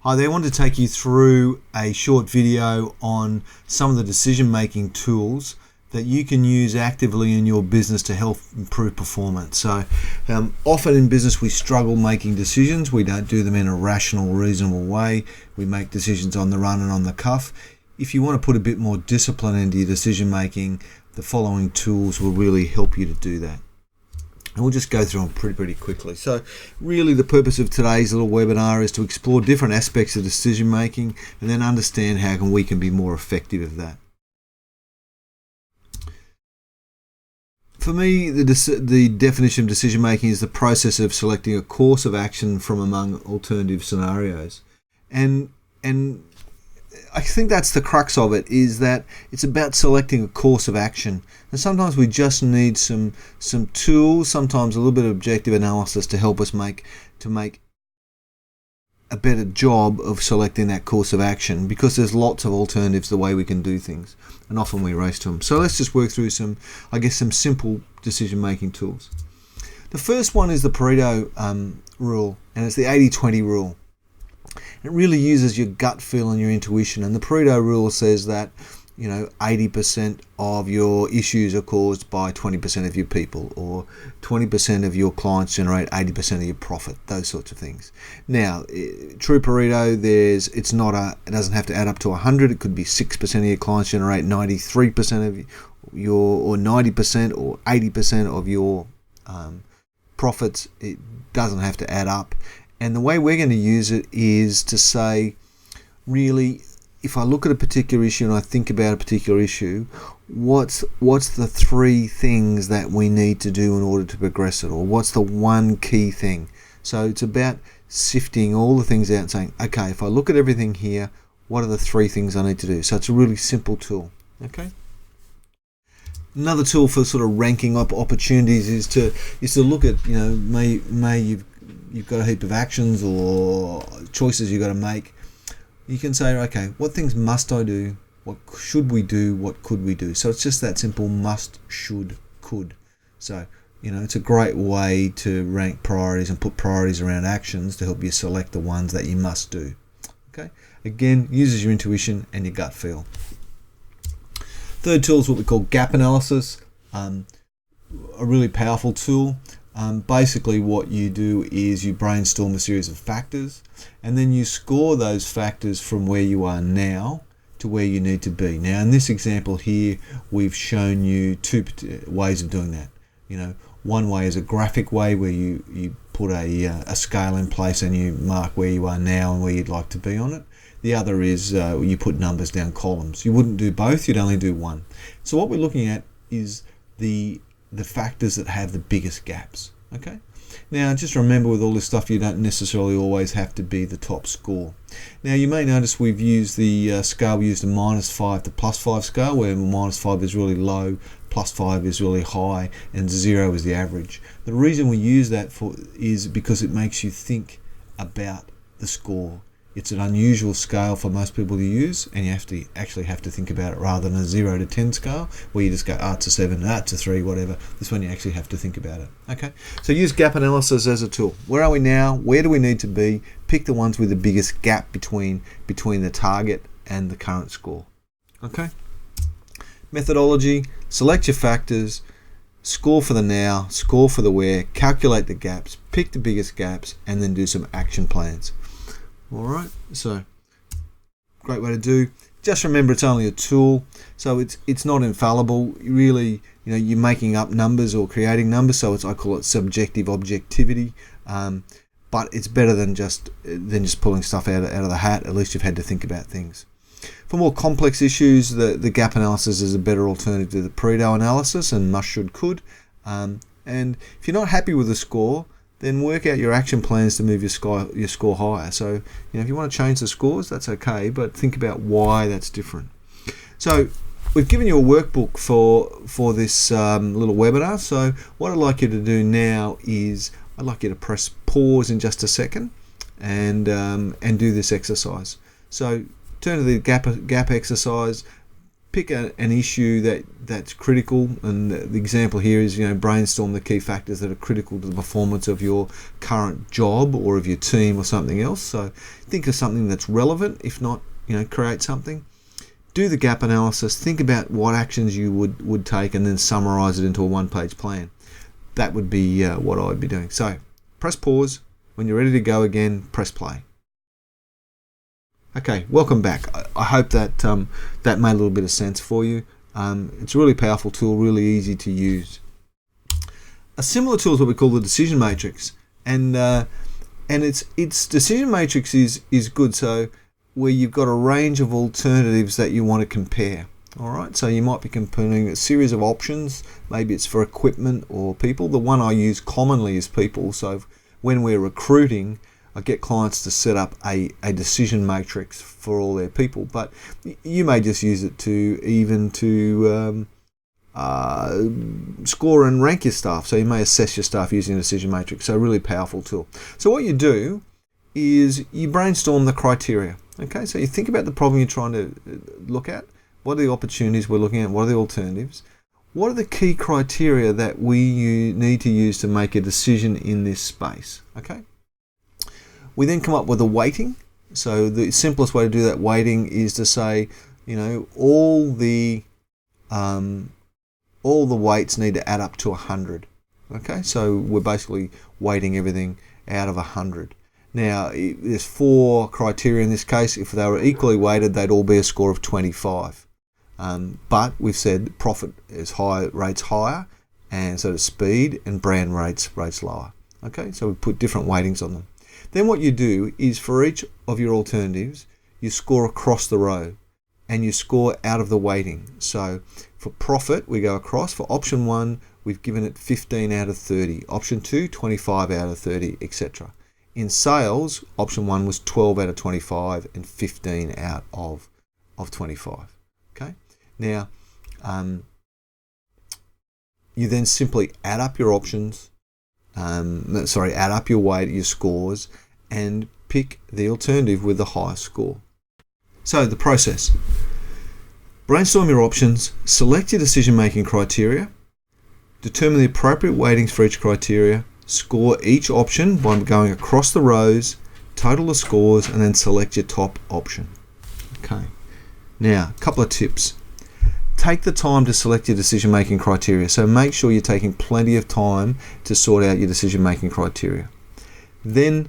Hi there, I want to take you through a short video on some of the decision-making tools that you can use actively in your business to help improve performance. So often in business we struggle making decisions. We don't do them in a rational, reasonable way. We make decisions on the run and on the cuff. If you want to put a bit more discipline into your decision-making, the following tools will really help you to do that. And we'll just go through them pretty quickly. So really the purpose of today's little webinar is to explore different aspects of decision making and then understand how we can be more effective at that. For me, the definition of decision making is the process of selecting a course of action from among alternative scenarios. And I think that's the crux of it, is that it's about selecting a course of action. And sometimes we just need some tools, sometimes a little bit of objective analysis to help us make a better job of selecting that course of action, because there's lots of alternatives the way we can do things, and often we race to them. So let's just work through some simple decision-making tools. The first one is the PARETO rule, and it's the 80-20 rule. It really uses your gut feel and your intuition, and the PARETO rule says that 80% of your issues are caused by 20% of your people, or 20% of your clients generate 80% of your profit, those sorts of things. Now, true Pareto, it doesn't have to add up to 100. It could be 6% of your clients generate 93% of your, or 90% or 80% of your profits. It doesn't have to add up. And the way we're going to use it is to say, really, if I look at a particular issue and I think about a particular issue, what's the three things that we need to do in order to progress it, or what's the one key thing? So it's about sifting all the things out and saying, okay, if I look at everything here, what are the three things I need to do? So it's a really simple tool. Okay. Another tool for sort of ranking up opportunities is to look at, you've got a heap of actions or choices you've got to make. You can say, okay, what things must I do? What should we do? What could we do? So it's just that simple: must, should, could. So, it's a great way to rank priorities and put priorities around actions to help you select the ones that you must do. Okay. Again, uses your intuition and your gut feel. Third tool is what we call gap analysis. A really powerful tool. Basically what you do is you brainstorm a series of factors, and then you score those factors from where you are now to where you need to be. Now in this example here, we've shown you two ways of doing that. One way is a graphic way where you put a scale in place and you mark where you are now and where you'd like to be on it. The other is you put numbers down columns. You wouldn't do both, you'd only do one. So what we're looking at is the factors that have the biggest gaps. Okay. Now just remember, with all this stuff, you don't necessarily always have to be the top score. Now you may notice we've used the scale. We used a -5 to +5 scale, where -5 is really low, +5 is really high, and 0 is the average. The reason we use that is because it makes you think about the score. It's an unusual scale for most people to use, and you actually have to think about it, rather than a 0 to 10 scale where you just go, it's a 7, it's a 3, whatever. This one you actually have to think about it. Okay, so use gap analysis as a tool. Where are we now? Where do we need to be? Pick the ones with the biggest gap between the target and the current score. Okay. Methodology: select your factors, score for the now, score for the where, calculate the gaps, pick the biggest gaps, and then do some action plans. All right, so great way to do. Just remember, it's only a tool, so it's not infallible. Really, you're making up numbers or creating numbers, so I call it subjective objectivity. But it's better than just pulling stuff out of the hat. At least you've had to think about things. For more complex issues, the gap analysis is a better alternative to the Pareto analysis and must, should, could. And if you're not happy with the score, then work out your action plans to move your score higher. So, if you want to change the scores, that's okay, but think about why that's different. So, we've given you a workbook for this little webinar. So, what I'd like you to do now is I'd like you to press pause in just a second and do this exercise. So, turn to the gap exercise. pick an issue that's critical, and the example here is, brainstorm the key factors that are critical to the performance of your current job or of your team or something else. So think of something that's relevant. If not, create something. Do the gap analysis. Think about what actions you would take, and then summarize it into a one-page plan. That would be what I'd be doing. So press pause. When you're ready to go again, press play. Okay, welcome back. I hope that that made a little bit of sense for you. It's a really powerful tool, really easy to use. A similar tool is what we call the decision matrix, and its decision matrix is good. So where you've got a range of alternatives that you want to compare. All right, so you might be comparing a series of options. Maybe it's for equipment or people. The one I use commonly is people. So when we're recruiting, I get clients to set up a decision matrix for all their people, but you may just use it to score and rank your staff. So you may assess your staff using a decision matrix. So a really powerful tool. So what you do is you brainstorm the criteria. Okay, so you think about the problem you're trying to look at. What are the opportunities we're looking at? What are the alternatives? What are the key criteria that we need to use to make a decision in this space? Okay. We then come up with a weighting. So the simplest way to do that weighting is to say, all the weights need to add up to 100. Okay, so we're basically weighting everything out of 100. Now, there's 4 criteria in this case. If they were equally weighted, they'd all be a score of 25. But we've said profit is rates higher, and so does speed, and brand rates lower. Okay, so we put different weightings on them. Then what you do is for each of your alternatives, you score across the row and you score out of the weighting. So for profit, we go across. For option 1, we've given it 15 out of 30. Option 2, 25 out of 30, etc. In sales, option 1 was 12 out of 25 and 15 out of 25. Okay. Now, you then simply add up your options. Add up your scores, and pick the alternative with the highest score. So the process: brainstorm your options, select your decision-making criteria, determine the appropriate weightings for each criteria, score each option by going across the rows, total the scores, and then select your top option. Okay. Now, a couple of tips. Take the time to select your decision-making criteria. So make sure you're taking plenty of time to sort out your decision-making criteria. Then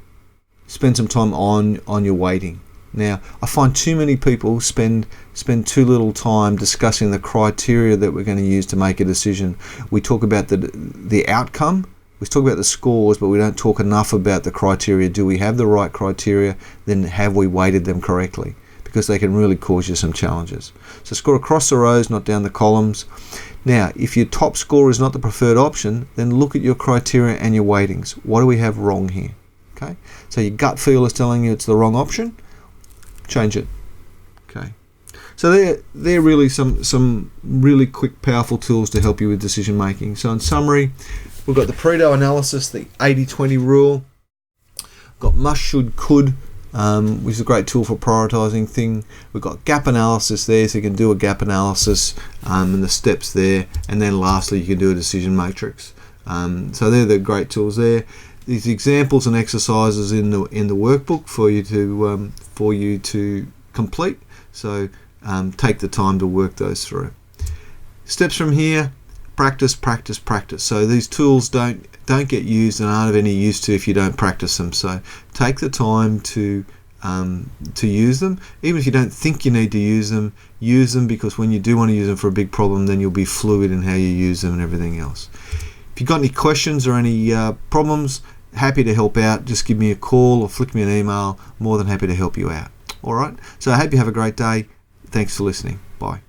spend some time on your weighting. Now, I find too many people spend too little time discussing the criteria that we're going to use to make a decision. We talk about the outcome, we talk about the scores, but we don't talk enough about the criteria. Do we have the right criteria? Then have we weighted them correctly? Because they can really cause you some challenges. So score across the rows, not down the columns. Now, if your top score is not the preferred option, then look at your criteria and your weightings. What do we have wrong here? Okay, so your gut feel is telling you it's the wrong option. Change it. Okay, so they're really some really quick, powerful tools to help you with decision making. So in summary, we've got the PARETO analysis, the 80-20 rule. Got must, should, could, which is a great tool for prioritizing thing. We've got gap analysis there, so you can do a gap analysis and the steps there, and then lastly you can do a decision matrix. So they're the great tools there. These examples and exercises in the workbook for you to complete. So take the time to work those through. Steps from here: practice, practice, practice. So these tools don't get used and aren't of any use to if you don't practice them. So take the time to use them. Even if you don't think you need to use them, because when you do want to use them for a big problem, then you'll be fluid in how you use them and everything else. If you've got any questions or any problems, happy to help out. Just give me a call or flick me an email. More than happy to help you out. All right. So I hope you have a great day. Thanks for listening. Bye.